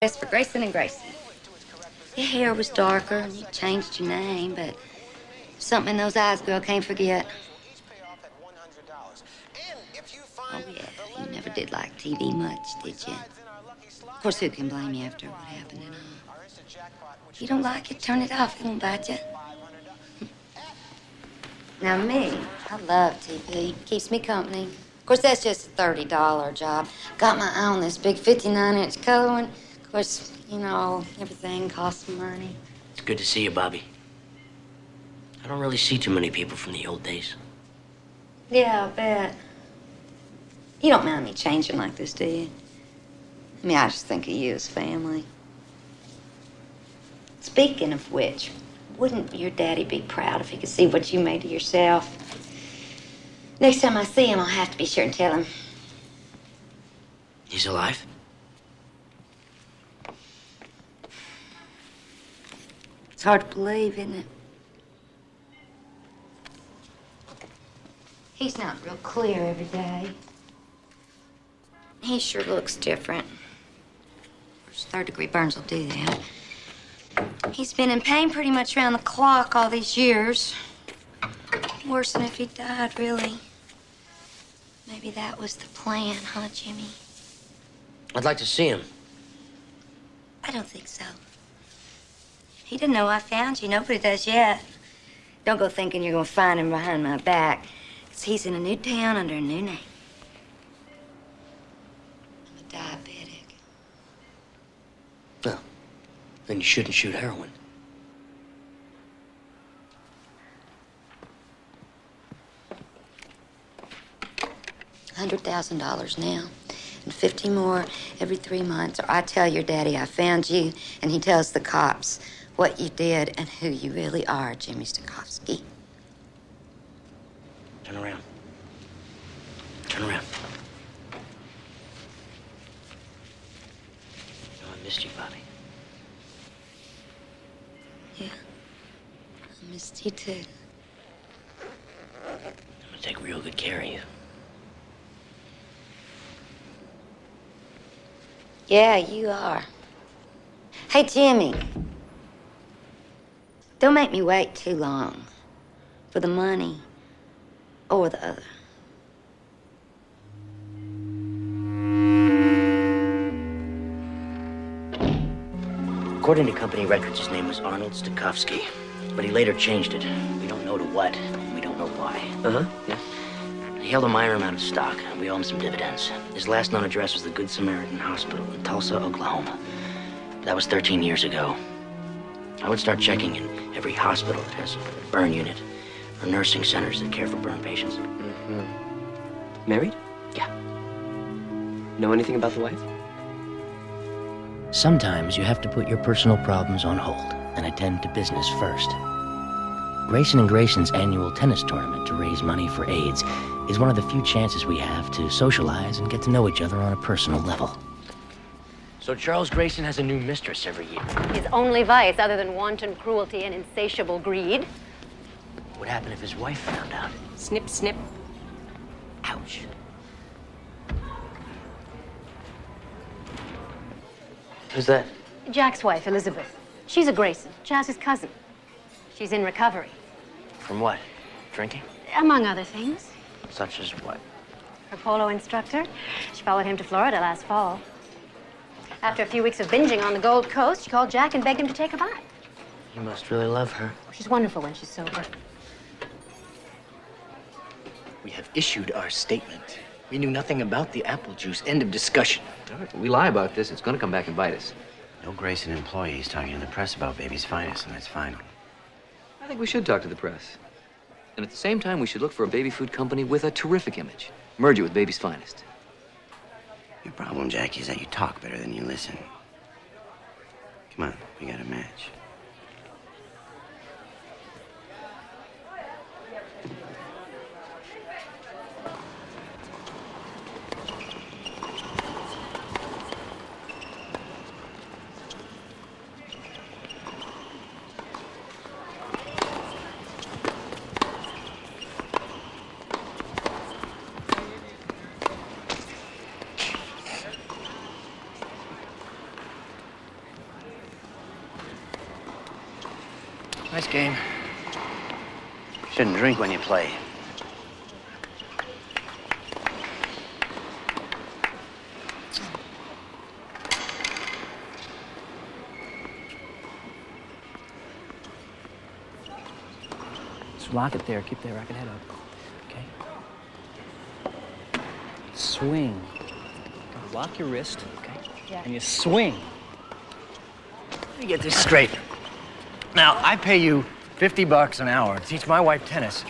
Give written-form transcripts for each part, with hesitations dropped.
As for Grayson and Grayson, your hair was darker and you changed your name, but something in those eyes, girl, can't forget. Oh, yeah, you never did like TV much, did you? Of course, who can blame you after what happened and all? If you don't like it, turn it off. It won't bite you. Now, me, I love TV. Keeps me company. Of course, that's just a $30 job. Got my eye on this big 59-inch color one. Of course, you know, everything costs money. It's good to see you, Bobby. I don't really see too many people from the old days. Yeah, I bet. You don't mind me changing like this, do you? I mean, I just think of you as family. Speaking of which, wouldn't your daddy be proud if he could see what you made of yourself? Next time I see him, I'll have to be sure and tell him. He's alive? It's hard to believe, isn't it? He's not real clear every day. He sure looks different. Third-degree burns will do that. He's been in pain pretty much around the clock all these years. Worse than if he died, really. Maybe that was the plan, huh, Jimmy? I'd like to see him. I don't think so. He didn't know I found you. Nobody does yet. Don't go thinking you're going to find him behind my back. 'Cause he's in a new town under a new name. I'm a diabetic. Well, then you shouldn't shoot heroin. $100,000 now, and 50 more every 3 months, or I tell your daddy I found you, and he tells the cops what you did and who you really are, Jimmy Stokowski. Turn around. Turn around. Oh, I missed you, Bobby. Yeah, I missed you too. I'm gonna take real good care of you. Yeah, you are. Hey, Jimmy. Don't make me wait too long for the money or the other. According to company records, his name was Arnold Stokowski, but he later changed it. We don't know to what, and we don't know why. Uh-huh, yeah. He held a minor amount of stock, and we owe him some dividends. His last known address was the Good Samaritan Hospital in Tulsa, Oklahoma. That was 13 years ago. I would start checking in every hospital that has a burn unit, or nursing centers that care for burn patients. Mm-hmm. Married? Yeah. Know anything about the wife? Sometimes you have to put your personal problems on hold and attend to business first. Grayson and Grayson's annual tennis tournament to raise money for AIDS is one of the few chances we have to socialize and get to know each other on a personal level. So Charles Grayson has a new mistress every year. His only vice, other than wanton cruelty and insatiable greed. What happened if his wife found out? Snip, snip. Ouch. Who's that? Jack's wife, Elizabeth. She's a Grayson, Jazz's cousin. She's in recovery. From what? Drinking? Among other things. Such as what? Her polo instructor. She followed him to Florida last fall. After a few weeks of binging on the Gold Coast, she called Jack and begged him to take her back. You must really love her. She's wonderful when she's sober. We have issued our statement. We knew nothing about the apple juice. End of discussion. All right, we lie about this, it's gonna come back and bite us. No Grayson employees talking to the press about Baby's Finest, and that's final. I think we should talk to the press. And at the same time, we should look for a baby food company with a terrific image. Merge it with Baby's Finest. Your problem, Jackie, is that you talk better than you listen. Come on, we got a match. Nice game. Shouldn't drink when you play. Just lock it there. Keep that racket head up. Okay? Swing. Lock your wrist, okay? Yeah. And you swing. Let me get this straight. Now, I pay you $50 an hour to teach my wife tennis,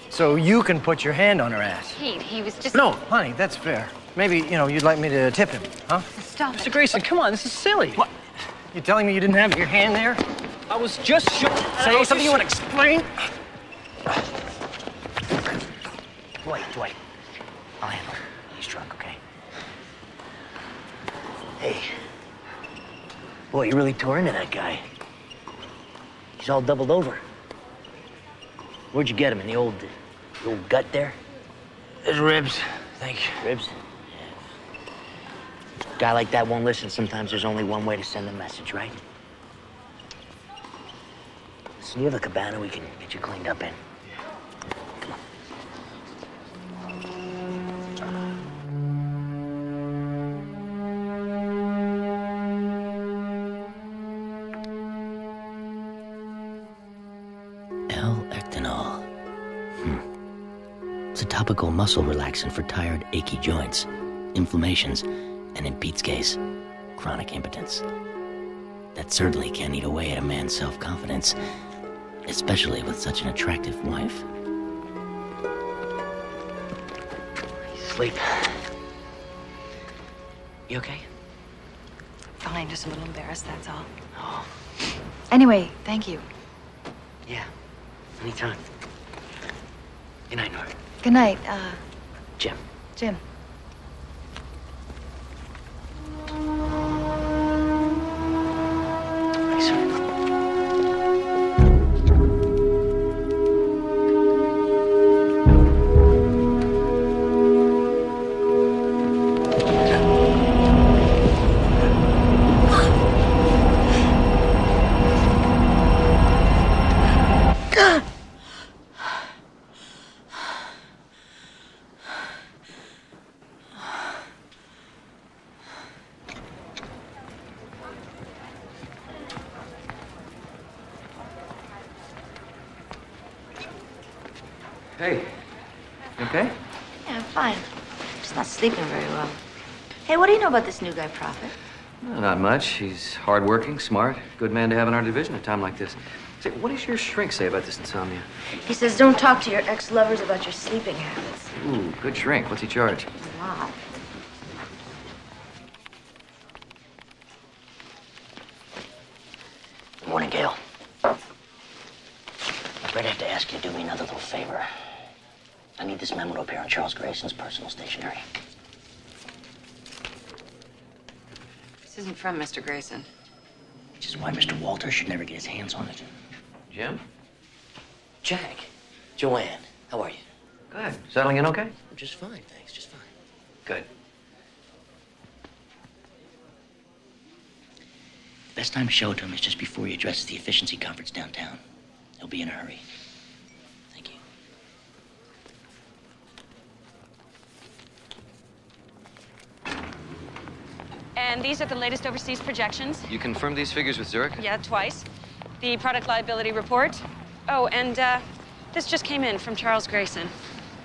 so you can put your hand on her ass. Pete, he was just... No, honey, that's fair. Maybe, you'd like me to tip him, huh? Stop Mr. it. Grayson, come on, this is silly. What? You telling me you didn't have your hand there? I was just showing... Say something you want to explain? Dwight. I'll handle it. He's drunk, okay? Hey. Boy, you really tore into that guy. He's all doubled over. Where'd you get him? In the old gut there? His ribs, thank you. Ribs? Yeah. Guy like that won't listen. Sometimes there's only one way to send a message, right? Listen, you have a cabana we can get you cleaned up in. Come on. L-ectanol. It's a topical muscle relaxant for tired, achy joints, inflammations, and in Pete's case, chronic impotence. That certainly can eat away at a man's self-confidence, especially with such an attractive wife. Sleep. You okay? Fine, just a little embarrassed, that's all. Oh, Anyway, thank you. yeah. Anytime. Good night, Nora. Good night, Jim. Jim. Thanks, sir. Hey, you okay? Yeah, I'm fine. Just not sleeping very well. Hey, what do you know about this new guy, Prophet? No, not much. He's hardworking, smart, good man to have in our division at a time like this. Say, what does your shrink say about this insomnia? He says don't talk to your ex-lovers about your sleeping habits. Ooh, good shrink. What's he charge? A lot. Good morning, Gail. I'm afraid I have to ask you to do me another little favor. I need this memo to appear on Charles Grayson's personal stationery. This isn't from Mr. Grayson. Which is why Mr. Walter should never get his hands on it. Jim? Jack, Joanne, how are you? Good. Settling in okay? I'm just fine, thanks, just fine. Good. The best time to show it to him is just before he addresses the efficiency conference downtown. He'll be in a hurry. Thank you. And these are the latest overseas projections. You confirmed these figures with Zurich? Yeah, twice. The product liability report. Oh, and this just came in from Charles Grayson.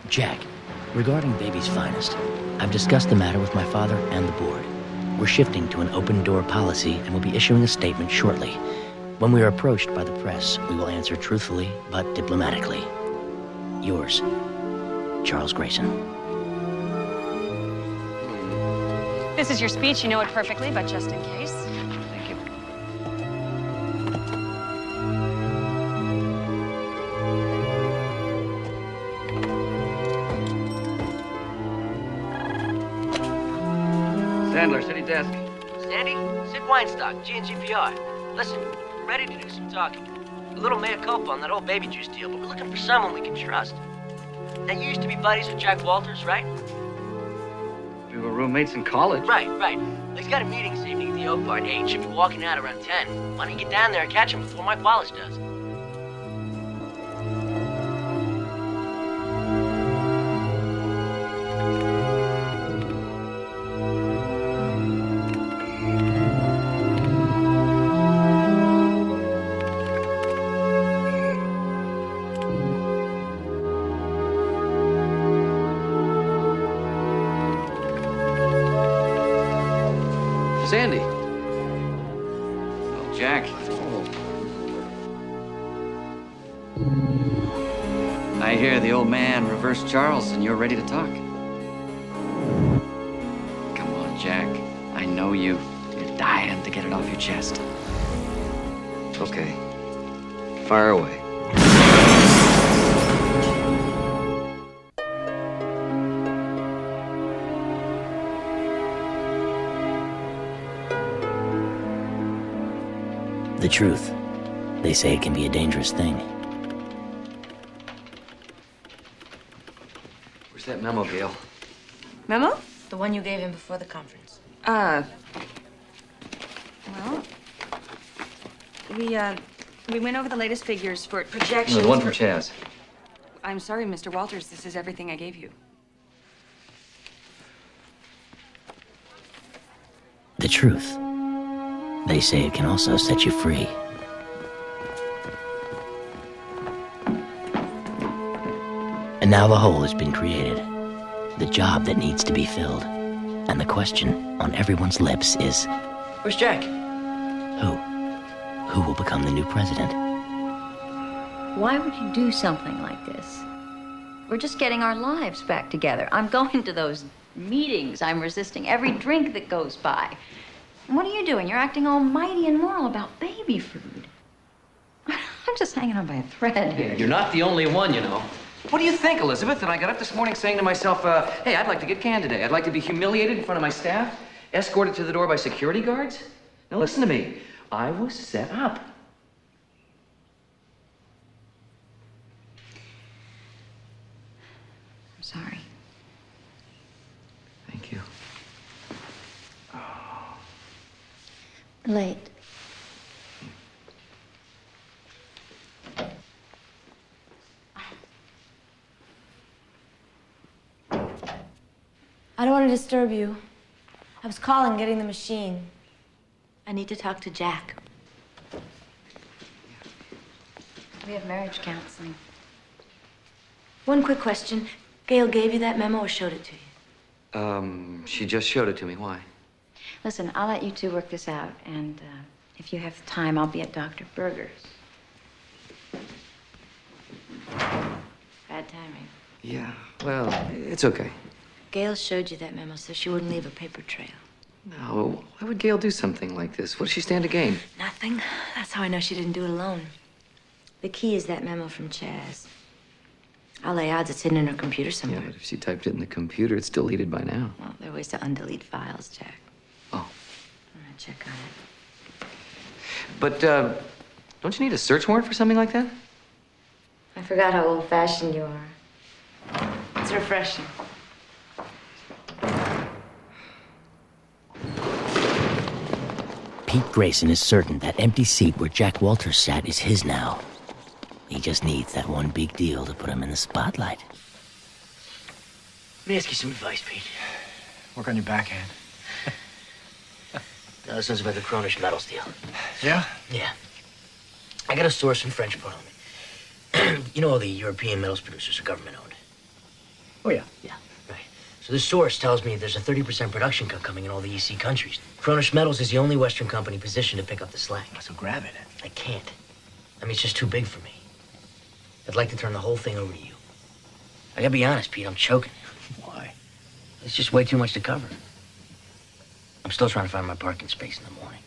Jack, regarding Baby's Finest, I've discussed the matter with my father and the board. We're shifting to an open-door policy and will be issuing a statement shortly. When we are approached by the press, we will answer truthfully but diplomatically. Yours, Charles Grayson. This is your speech. You know it perfectly, but just in case. Thank you. Sandler, city desk. Sandy, Sid Weinstock, G&GPR. Listen, I'm ready to do some talking. A little mea culpa on that old baby juice deal, but we're looking for someone we can trust. Now, you used to be buddies with Jack Walters, right? We were roommates in college. Right. Well, he's got a meeting this evening at the Oak Bar at 8. Should be walking out around 10. Why don't you get down there and catch him before Mike Wallace does? Jack. I hear the old man reversed Charles and you're ready to talk. Come on, Jack. I know you. You're dying to get it off your chest. Okay. Fire away. The truth. They say it can be a dangerous thing. Where's that memo, Gail? Memo? The one you gave him before the conference. Well, we went over the latest figures for projections. No, the one from Chaz. I'm sorry, Mr. Walters. This is everything I gave you. The truth. They say it can also set you free. And now the hole has been created. The job that needs to be filled. And the question on everyone's lips is... Where's Jack? Who? Who will become the new president? Why would you do something like this? We're just getting our lives back together. I'm going to those meetings. I'm resisting every drink that goes by. And what are you doing? You're acting all mighty and moral about baby food. I'm just hanging on by a thread. Yeah, you're not the only one, you know. What do you think, Elizabeth, that I got up this morning saying to myself, hey, I'd like to get canned today. I'd like to be humiliated in front of my staff, escorted to the door by security guards? Now listen to me. I was set up. I'm sorry. Thank you. Late. I don't want to disturb you. I was calling, getting the machine. I need to talk to Jack. We have marriage counseling. One quick question. Gail gave you that memo or showed it to you? She just showed it to me. Why? Listen, I'll let you two work this out, and if you have the time, I'll be at Dr. Berger's. Bad timing. Yeah, well, it's okay. Gail showed you that memo so she wouldn't leave a paper trail. No, why would Gail do something like this? What does she stand to gain? Nothing. That's how I know she didn't do it alone. The key is that memo from Chaz. I'll lay odds it's hidden in her computer somewhere. Yeah, but if she typed it in the computer, it's deleted by now. Well, there are ways to undelete files, Jack. Oh. I'm gonna check on it. But, don't you need a search warrant for something like that? I forgot how old-fashioned you are. It's refreshing. Pete Grayson is certain that empty seat where Jack Walters sat is his now. He just needs that one big deal to put him in the spotlight. Let me ask you some advice, Pete. Work on your backhand. Now, this one's about the Cronish Metals deal. Yeah? Yeah. I got a source in French Parliament. You know all the European metals producers are government-owned. Oh, yeah. Yeah, right. So this source tells me there's a 30% production cut coming in all the EC countries. Cronish Metals is the only Western company positioned to pick up the slack. So grab it. I can't. I mean, it's just too big for me. I'd like to turn the whole thing over to you. I gotta be honest, Pete, I'm choking. Why? It's just way too much to cover. I'm still trying to find my parking space in the morning.